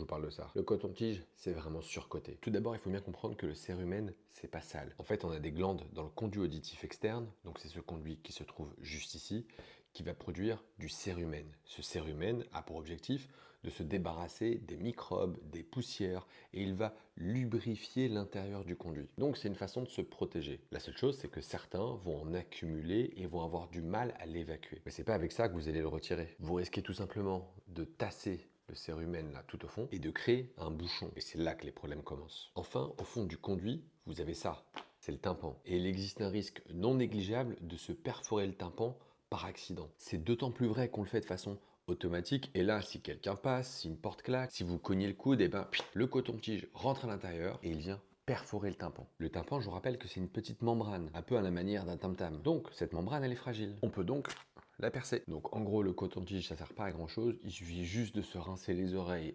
je vous parle de ça. Le coton-tige, c'est vraiment surcoté. Tout d'abord, il faut bien comprendre que le cérumen, c'est pas sale. En fait, on a des glandes dans le conduit auditif externe, donc c'est ce conduit qui se trouve juste ici, qui va produire du cérumen. Ce cérumen a pour objectif de se débarrasser des microbes, des poussières, et il va lubrifier l'intérieur du conduit. Donc c'est une façon de se protéger. La seule chose, c'est que certains vont en accumuler et vont avoir du mal à l'évacuer. Mais c'est pas avec ça que vous allez le retirer. Vous risquez tout simplement de tasser le cérumen là tout au fond et de créer un bouchon. Et c'est là que les problèmes commencent. Enfin, au fond du conduit, vous avez ça. C'est le tympan. Et il existe un risque non négligeable de se perforer le tympan par accident. C'est d'autant plus vrai qu'on le fait de façon automatique. Et là, si quelqu'un passe, si une porte claque, si vous cognez le coude, et ben le coton-tige rentre à l'intérieur et il vient perforer le tympan. Le tympan, je vous rappelle que c'est une petite membrane, un peu à la manière d'un tam-tam. Donc, cette membrane, elle est fragile. On peut donc la percer. Donc, en gros, le coton-tige, ça sert pas à grand chose. Il suffit juste de se rincer les oreilles